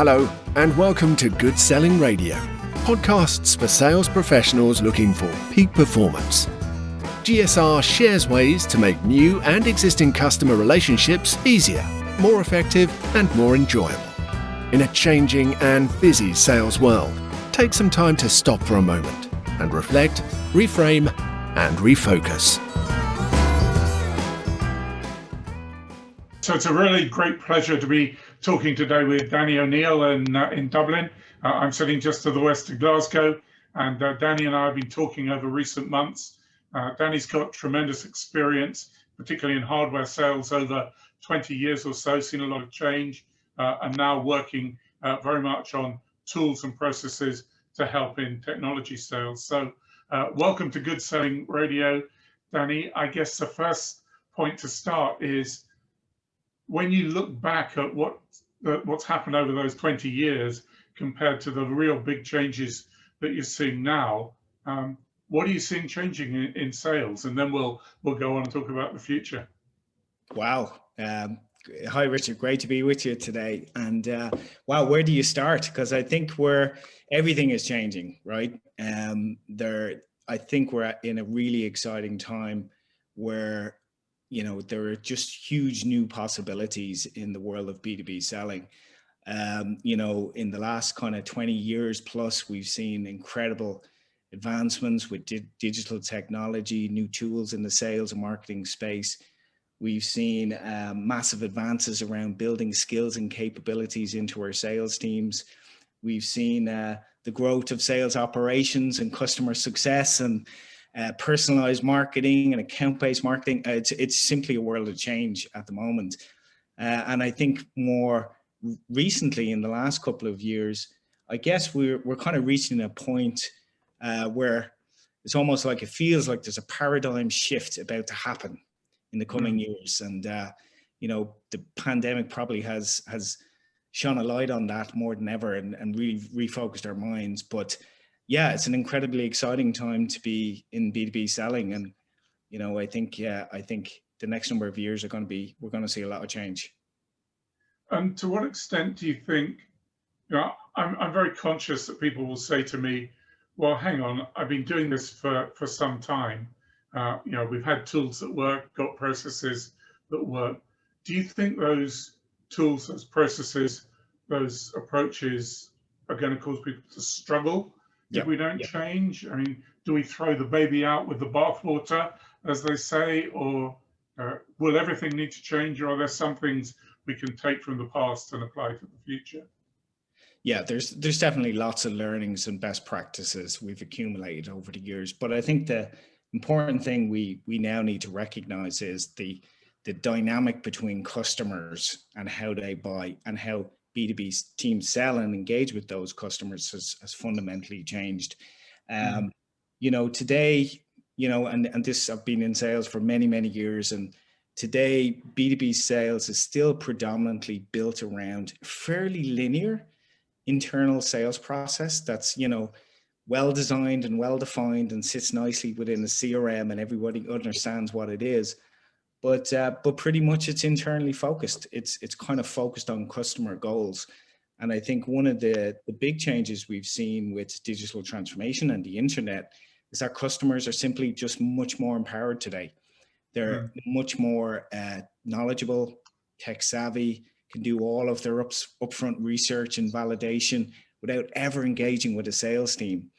Hello, and welcome to Good Selling Radio, podcasts for sales professionals looking for peak performance. GSR shares ways to make new and existing customer relationships easier, more effective, and more enjoyable. In a changing and busy sales world, take some time to stop for a moment and reflect, reframe, and refocus. So it's a really great pleasure to be talking today with Danny O'Neill in Dublin. I'm sitting just to the west of Glasgow, and Danny and I have been talking over recent months. Danny's got tremendous experience, particularly in hardware sales, over 20 years or so, seen a lot of change, and now working very much on tools and processes to help in technology sales. So welcome to Good Selling Radio, Danny. I guess the first point to start is, when you look back at what's happened over those 20 years compared to the real big changes that you're seeing now, what are you seeing changing in sales? And then we'll go on and talk about the future. Wow. Hi, Richard. Great to be with you today. And wow, where do you start? Because I think everything is changing, right? I think we're in a really exciting time where there are just huge new possibilities in the world of B2B selling. In the last kind of 20 years plus, we've seen incredible advancements with digital technology, new tools in the sales and marketing space. We've seen massive advances around building skills and capabilities into our sales teams. We've seen the growth of sales operations and customer success and personalized marketing and account-based marketing. It's simply a world of change at the moment. And I think more recently, in the last couple of years, I guess we're kind of reaching a point where it's almost like it feels like there's a paradigm shift about to happen in the coming years. And, the pandemic probably has shone a light on that more than ever and really refocused our minds. But yeah, it's an incredibly exciting time to be in B2B selling. And, I think the next number of years we're going to see a lot of change. And to what extent do you think, I'm very conscious that people will say to me, well, hang on, I've been doing this for some time. We've had tools that work, got processes that work. Do you think those tools, those processes, those approaches are going to cause people to struggle if we don't change? I mean, do we throw the baby out with the bathwater, as they say, or will everything need to change, or are there some things we can take from the past and apply to the future? Yeah, there's definitely lots of learnings and best practices we've accumulated over the years. But I think the important thing we now need to recognize is the dynamic between customers and how they buy and how B2B teams sell and engage with those customers has fundamentally changed. Today, and this, I've been in sales for many, many years, and today B2B sales is still predominantly built around fairly linear internal sales process that's, well designed and well defined and sits nicely within the CRM and everybody understands what it is. But pretty much it's internally focused. It's kind of focused on customer goals. And I think one of the big changes we've seen with digital transformation and the internet is that customers are simply just much more empowered today. They're much more knowledgeable, tech savvy, can do all of their upfront research and validation without ever engaging with a sales team.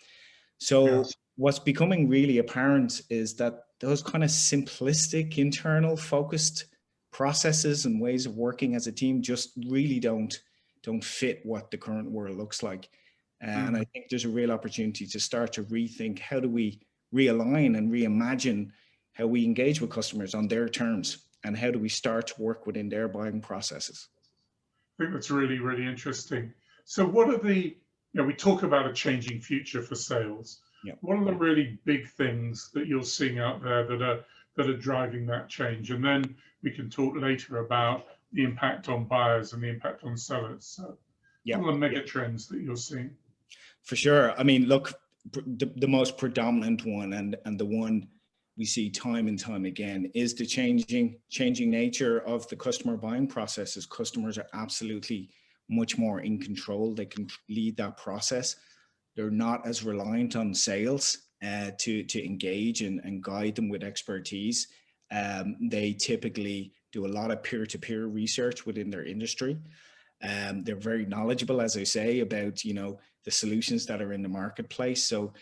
So what's becoming really apparent is that those kind of simplistic, internal focused processes and ways of working as a team just really don't fit what the current world looks like. And I think there's a real opportunity to start to rethink, how do we realign and reimagine how we engage with customers on their terms, and how do we start to work within their buying processes? I think that's really, really interesting. So what are we talk about a changing future for sales. Yeah. What are the really big things that you're seeing out there that are driving that change? And then we can talk later about the impact on buyers and the impact on sellers. So what are the mega trends that you're seeing? For sure. I mean, look, the most predominant one and the one we see time and time again is the changing nature of the customer buying processes. Customers are absolutely much more in control. They can lead that process. They're not as reliant on sales to engage and guide them with expertise. They typically do a lot of peer-to-peer research within their industry. They're very knowledgeable, as I say, about, you know, the solutions that are in the marketplace. So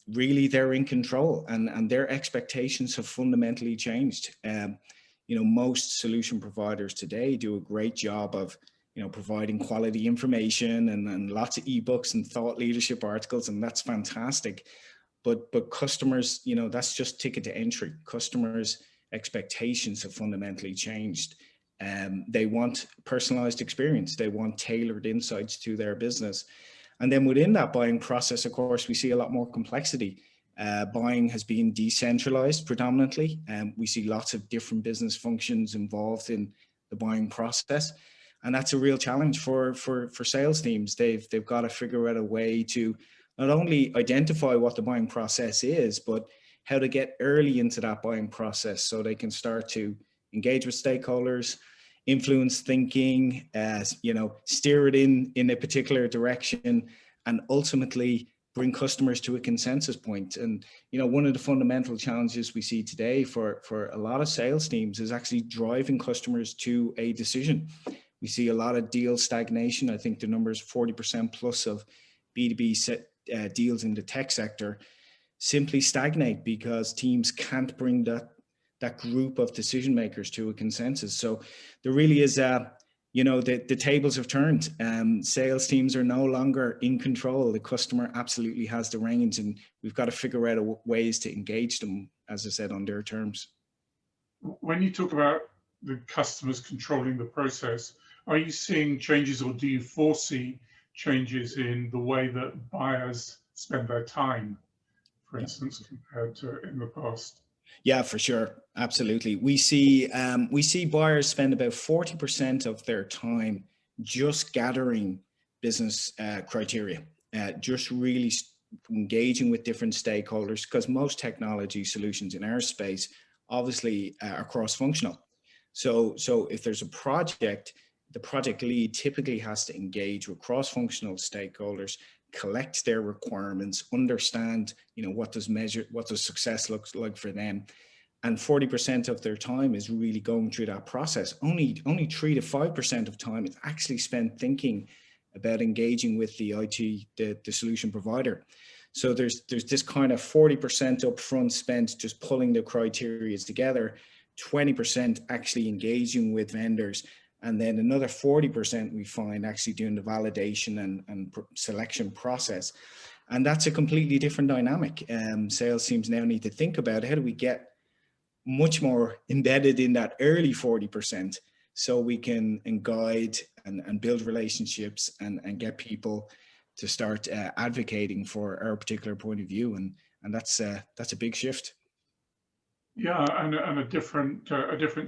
really they're in control, and their expectations have fundamentally changed. You know, most solution providers today do a great job of, you know, providing quality information and lots of ebooks and thought leadership articles, and that's fantastic. But customers, you know, that's just ticket to entry. Customers' expectations have fundamentally changed. They want personalized experience. They want tailored insights to their business. And then within that buying process, of course, we see a lot more complexity. Buying has been decentralized predominantly, and we see lots of different business functions involved in the buying process. And that's a real challenge for sales teams. They've got to figure out a way to not only identify what the buying process is, but how to get early into that buying process so they can start to engage with stakeholders, influence thinking, you know, steer it in a particular direction, and ultimately bring customers to a consensus point. And, you know, one of the fundamental challenges we see today for a lot of sales teams is actually driving customers to a decision. We see a lot of deal stagnation. I think the number is 40% plus of B2B deals in the tech sector simply stagnate because teams can't bring that group of decision makers to a consensus. So there really is you know, the tables have turned. Sales teams are no longer in control. The customer absolutely has the reins, and we've got to figure out ways to engage them, as I said, on their terms. When you talk about the customers controlling the process, are you seeing changes, or do you foresee changes in the way that buyers spend their time, for instance, compared to in the past? Yeah, for sure. Absolutely. We see buyers spend about 40% of their time just gathering business criteria, just really engaging with different stakeholders, because most technology solutions in our space obviously are cross-functional. So if there's a project, the project lead typically has to engage with cross-functional stakeholders, collect their requirements, understand, you know, what does success looks like for them. And 40% of their time is really going through that process. Only 3 to 5% of time is actually spent thinking about engaging with the IT, the solution provider. So there's this kind of 40% upfront spent just pulling the criteria together, 20% actually engaging with vendors, and then another 40% we find actually doing the validation and selection process. And that's a completely different dynamic. Sales teams now need to think about how do we get much more embedded in that early 40% so we can guide and build relationships and get people to start advocating for our particular point of view. And that's a big shift. Yeah, and a different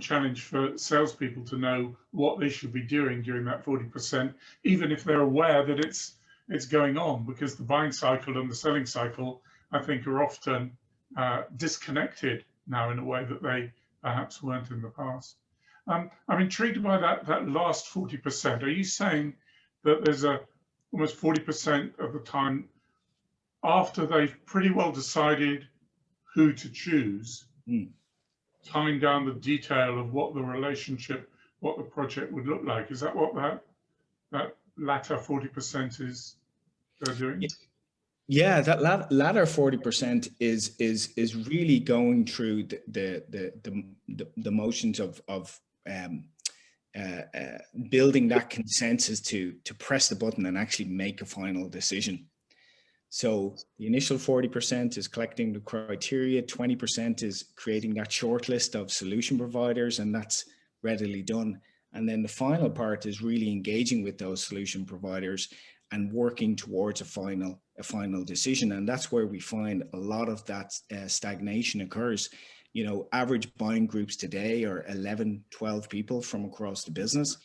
challenge for salespeople to know what they should be doing during that 40%, even if they're aware that it's going on, because the buying cycle and the selling cycle, I think, are often disconnected now in a way that they perhaps weren't in the past. I'm intrigued by that last 40%. Are you saying that there's almost 40% of the time after they've pretty well decided who to choose, tying down the detail of what the relationship, what the project would look like? Is that what that latter 40% is doing? Yeah, that latter 40% is really going through the motions of building that consensus to press the button and actually make a final decision. So the initial 40% is collecting the criteria, 20% is creating that short list of solution providers, and that's readily done. And then the final part is really engaging with those solution providers and working towards a final decision. And that's where we find a lot of that stagnation occurs. You know, average buying groups today are 11, 12 people from across the business.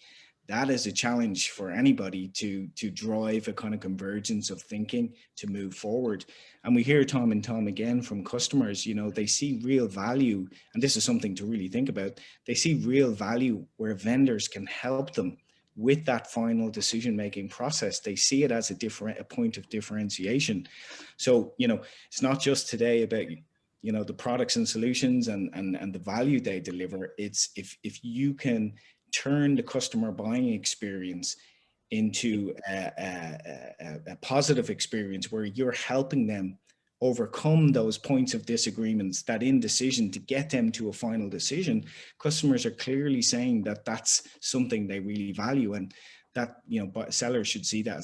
That is a challenge for anybody to drive a kind of convergence of thinking to move forward. And we hear time and time again from customers, you know, they see real value, and this is something to really think about. They see real value where vendors can help them with that final decision-making process. They see it as a point of differentiation. So, it's not just today about, the products and solutions and the value they deliver. It's if you can turn the customer buying experience into a positive experience where you're helping them overcome those points of disagreements, that indecision, to get them to a final decision, customers are clearly saying that that's something they really value, and that, sellers should see that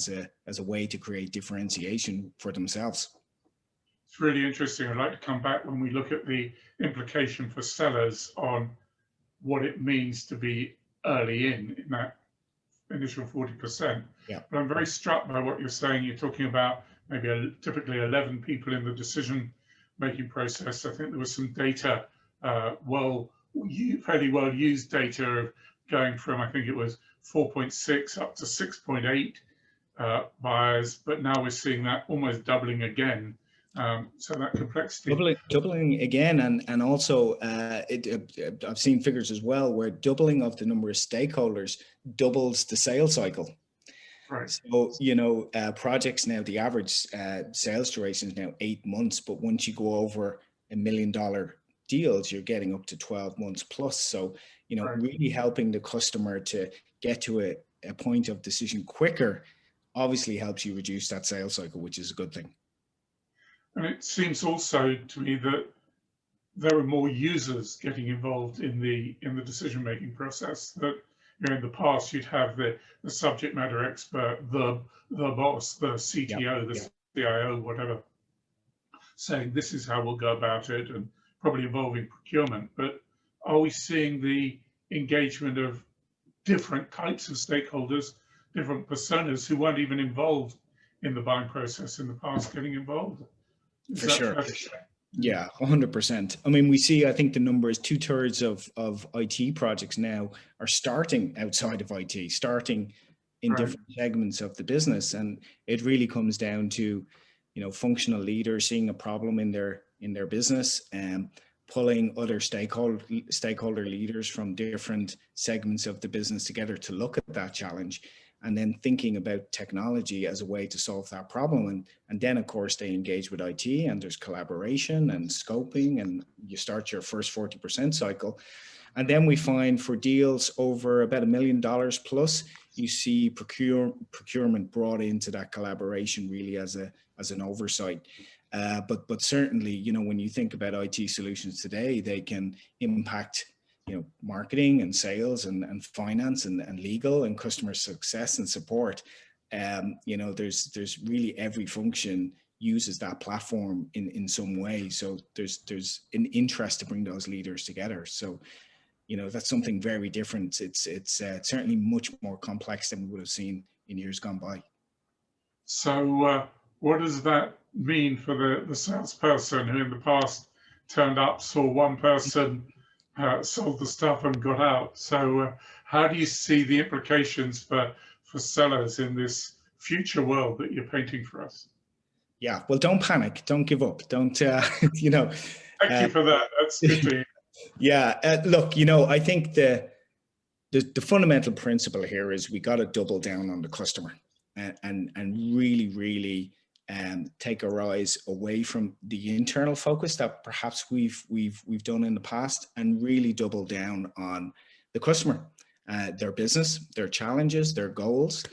as a way to create differentiation for themselves. It's really interesting. I'd like to come back when we look at the implication for sellers on what it means to be early in that initial 40%. Yeah. But I'm very struck by what you're saying. You're talking about maybe typically 11 people in the decision-making process. I think there was some data, fairly well used data of going from, I think it was 4.6 up to 6.8 buyers, but now we're seeing that almost doubling again. So that complexity. Doubling again, and also I've seen figures as well where doubling of the number of stakeholders doubles the sales cycle. Right. So, projects now, the average sales duration is now 8 months, but once you go over $1 million deals, you're getting up to 12 months plus. So, Right. really helping the customer to get to a point of decision quicker obviously helps you reduce that sales cycle, which is a good thing. And it seems also to me that there are more users getting involved in the decision-making process. That in the past you'd have the subject matter expert, the boss, the CTO, the CIO, whatever, saying this is how we'll go about it, and probably involving procurement. But are we seeing the engagement of different types of stakeholders, different personas who weren't even involved in the buying process in the past getting involved? For sure. Yeah, 100%. I mean, we see, I think the number is 2/3 of IT projects now are starting outside of IT, starting in different segments of the business. And it really comes down to, functional leaders seeing a problem in their business and pulling other stakeholder leaders from different segments of the business together to look at that challenge, and then thinking about technology as a way to solve that problem. And then, of course, they engage with IT, and there's collaboration and scoping, and you start your first 40% cycle. And then we find for deals over about $1 million plus, you see procurement brought into that collaboration really as an oversight. But certainly, when you think about IT solutions today, they can impact marketing and sales and finance and legal and customer success and support. There's really every function uses that platform in some way. So there's an interest to bring those leaders together. So, that's something very different. It's certainly much more complex than we would have seen in years gone by. So what does that mean for the salesperson who in the past turned up, saw one person, sold the stuff and got out? So how do you see the implications for sellers in this future world that you're painting for us? Yeah, well, don't panic, don't give up, don't, Thank you for that. That's good to hear. Yeah, look, I think the fundamental principle here is we got to double down on the customer and really, really take our eyes away from the internal focus that perhaps we've done in the past, and really double down on the customer, their business, their challenges, their goals,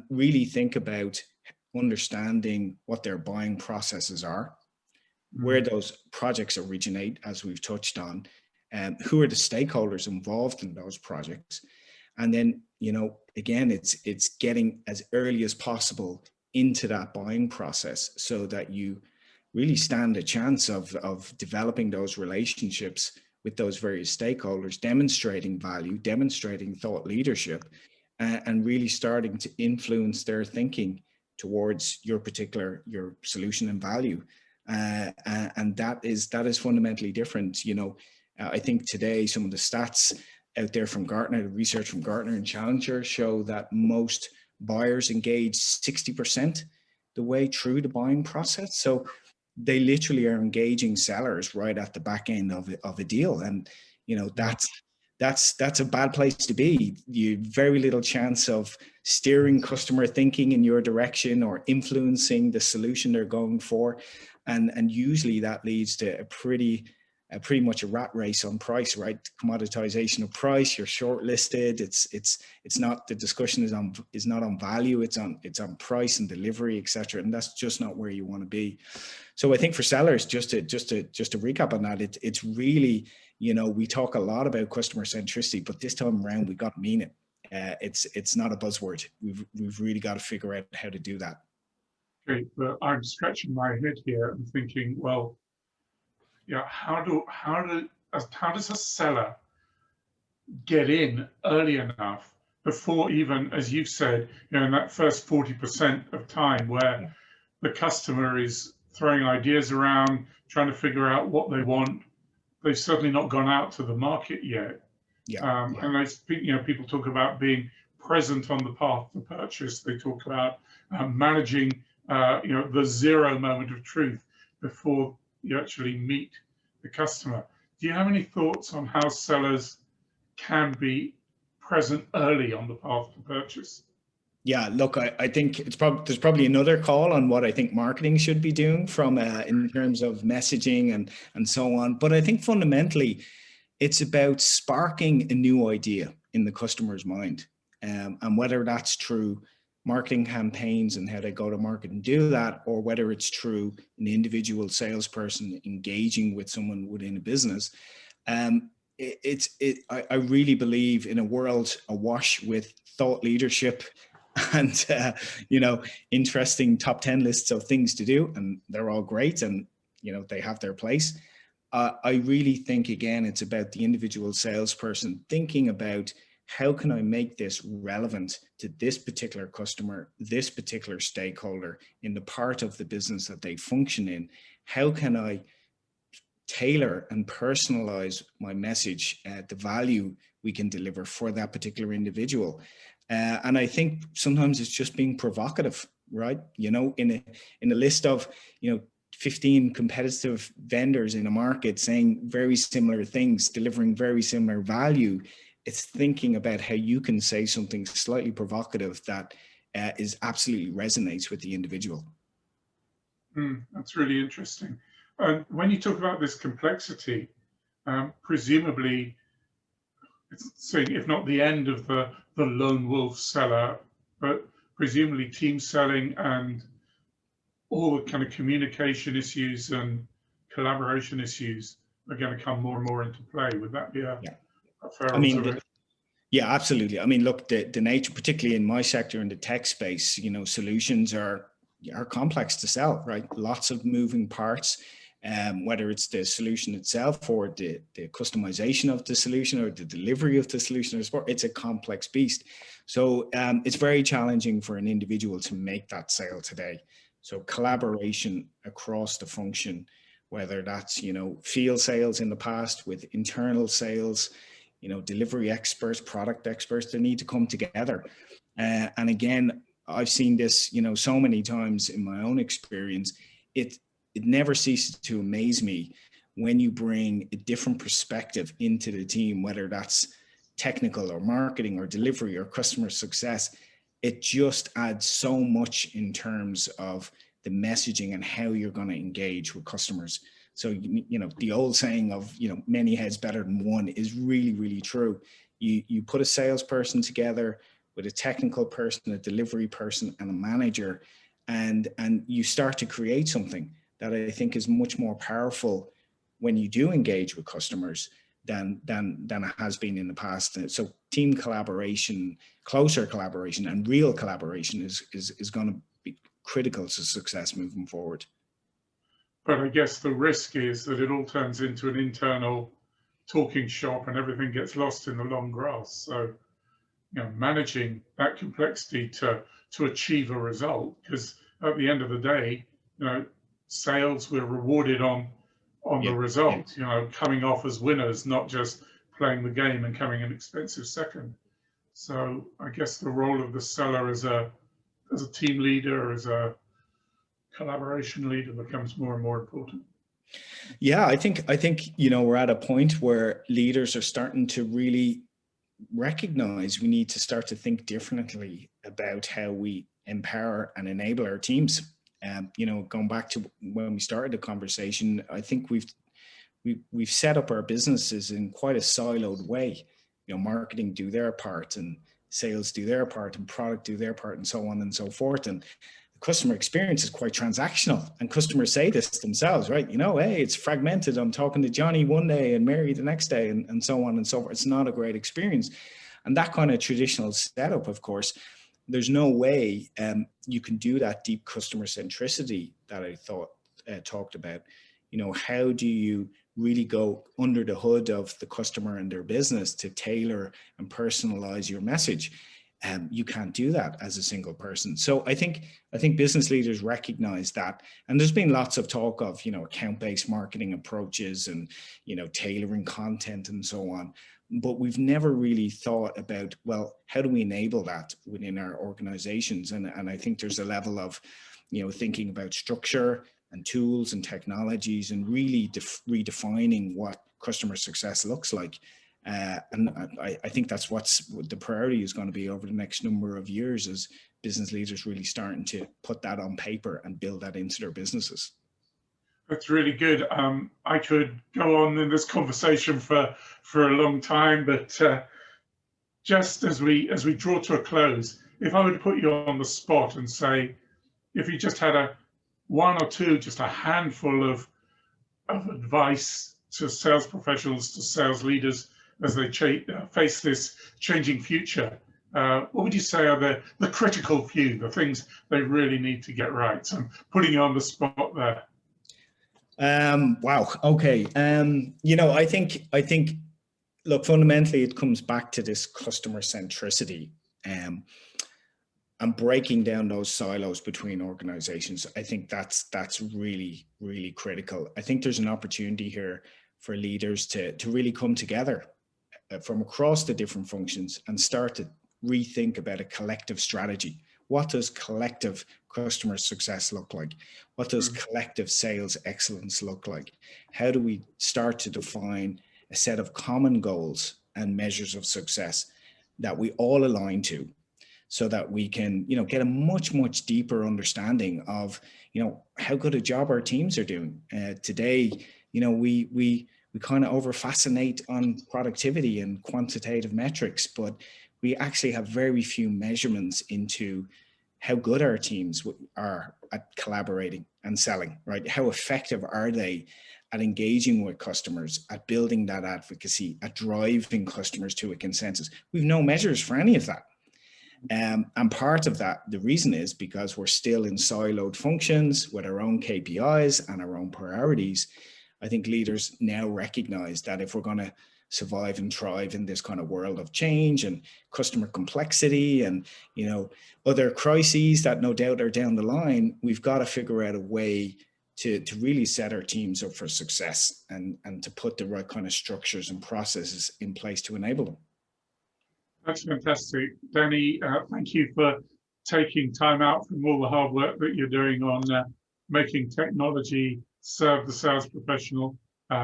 really think about understanding what their buying processes are, where those projects originate, as we've touched on, who are the stakeholders involved in those projects. And then, again, it's getting as early as possible into that buying process so that you really stand a chance of developing those relationships with those various stakeholders, demonstrating value, demonstrating thought leadership, and really starting to influence their thinking towards your solution and value. And that is fundamentally different. I think today some of the stats out there from Gartner, the research from Gartner and Challenger, show that most buyers engage 60% the way through the buying process. So they literally are engaging sellers right at the back end of a deal. And, that's a bad place to be. You very little chance of steering customer thinking in your direction or influencing the solution they're going for, and usually that leads to a pretty much a rat race on price, right? Commoditization of price. You're shortlisted. It's not, the discussion is not on value. It's on price and delivery, etc. And that's just not where you want to be. So I think for sellers, just to recap on that, it's really, we talk a lot about customer centricity, but this time around we got to mean it. It's not a buzzword. We've really got to figure out how to do that. Okay, but I'm scratching my head here and thinking, well, yeah, how does a seller get in early enough before, even as you've said, in that first 40% of time where the customer is throwing ideas around, trying to figure out what they want. They've certainly not gone out to the market yet. And I think, people talk about being present on the path to purchase. They talk about managing, the zero moment of truth before you actually meet the customer. Do you have any thoughts on how sellers can be present early on the path to purchase? Yeah, look, I think there's probably another call on what I think marketing should be doing from in terms of messaging and so on. But I think fundamentally, it's about sparking a new idea in the customer's mind, and whether that's through marketing campaigns and how they go to market and do that, or whether it's through an individual salesperson engaging with someone within a business. I really believe in a world awash with thought leadership and interesting top 10 lists of things to do, and they're all great, and they have their place. I really think, again, it's about the individual salesperson thinking about, how can I make this relevant to this particular customer, this particular stakeholder in the part of the business that they function in? How can I tailor and personalize my message, the value we can deliver for that particular individual? And I think sometimes it's just being provocative, right? In a list of 15 competitive vendors in a market saying very similar things, delivering very similar value, it's thinking about how you can say something slightly provocative that is absolutely resonates with the individual. That's really interesting. And when you talk about this complexity, presumably it's saying, if not the end of the lone wolf seller, but presumably team selling and all the kind of communication issues and collaboration issues are going to come more and more into play. Would that be a fair observation? Yeah, absolutely. I mean, look, the nature, particularly in my sector in the tech space, solutions are complex to sell, right? Lots of moving parts. Whether it's the solution itself or the customization of the solution or the delivery of the solution, it's a complex beast. So it's very challenging for an individual to make that sale today. So collaboration across the function, whether that's, field sales in the past with internal sales, delivery experts, product experts, they need to come together. And again, I've seen this, so many times in my own experience. It never ceases to amaze me when you bring a different perspective into the team, whether that's technical or marketing or delivery or customer success. It just adds so much in terms of the messaging and how you're going to engage with customers. So, the old saying of, many heads better than one is really, really true. You put a salesperson together with a technical person, a delivery person, and a manager, and you start to create something that I think is much more powerful when you do engage with customers than it has been in the past. So team collaboration, closer collaboration, and real collaboration is going to be critical to success moving forward. But I guess the risk is that it all turns into an internal talking shop and everything gets lost in the long grass. So, managing that complexity to achieve a result, because at the end of the day, sales, we're rewarded on the result, coming off as winners, not just playing the game and coming an expensive second. So I guess the role of the seller as a team leader, as a collaboration leader, becomes more and more important. Yeah, I think we're at a point where leaders are starting to really recognize we need to start to think differently about how we empower and enable our teams. Going back to when we started the conversation, I think we've set up our businesses in quite a siloed way. Marketing do their part, and sales do their part, and product do their part, and so on and so forth. And the customer experience is quite transactional, and customers say this themselves, right? Hey, it's fragmented. I'm talking to Johnny one day and Mary the next day, and so on and so forth. It's not a great experience. And that kind of traditional setup, of course, there's no way you can do that deep customer centricity that I talked about. How do you really go under the hood of the customer and their business to tailor and personalize your message? You can't do that as a single person. So I think business leaders recognize that. And there's been lots of talk of, account-based marketing approaches and, tailoring content and so on. But we've never really thought about, well, how do we enable that within our organizations? And I think there's a level of, thinking about structure and tools and technologies and really redefining what customer success looks like. And I think that's what the priority is going to be over the next number of years, as business leaders really starting to put that on paper and build that into their businesses. That's really good. I could go on in this conversation for a long time, but just as we draw to a close, if I were to put you on the spot and say, if you just had just a handful of advice to sales professionals, to sales leaders as they face this changing future, what would you say are the critical few, the things they really need to get right? So I'm putting you on the spot there. Wow. Okay. I think, look, fundamentally, it comes back to this customer centricity, and breaking down those silos between organizations. I think that's really, really critical. I think there's an opportunity here for leaders to really come together from across the different functions and start to rethink about a collective strategy. What does collective customer success look like? What does collective sales excellence look like? How do we start to define a set of common goals and measures of success that we all align to, so that we can, get a much, much deeper understanding of, how good a job our teams are doing. Today, we kind of over fascinate on productivity and quantitative metrics, but we actually have very few measurements into how good our teams are at collaborating and selling, right? How effective are they at engaging with customers, at building that advocacy, at driving customers to a consensus? We've no measures for any of that. And part of that, the reason is because we're still in siloed functions with our own KPIs and our own priorities. I think leaders now recognize that if we're going to survive and thrive in this kind of world of change and customer complexity and, other crises that no doubt are down the line, we've got to figure out a way to really set our teams up for success and to put the right kind of structures and processes in place to enable them. That's fantastic. Danny, thank you for taking time out from all the hard work that you're doing on making technology serve the sales professional,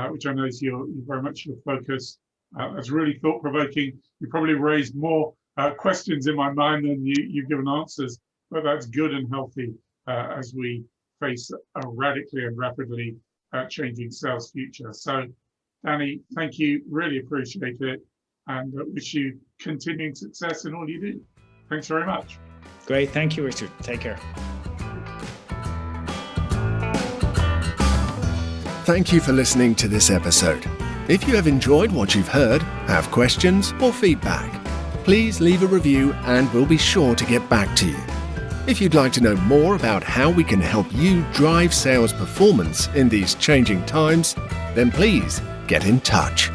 which I know is very much your focus. That's really thought-provoking. You probably raised more questions in my mind than you've given answers, but that's good and healthy as we face a radically and rapidly changing sales future. So, Danny, thank you. Really appreciate it, and wish you continuing success in all you do. Thanks very much. Great. Thank you, Richard. Take care. Thank you for listening to this episode. If you have enjoyed what you've heard, have questions or feedback, please leave a review and we'll be sure to get back to you. If you'd like to know more about how we can help you drive sales performance in these changing times, then please get in touch.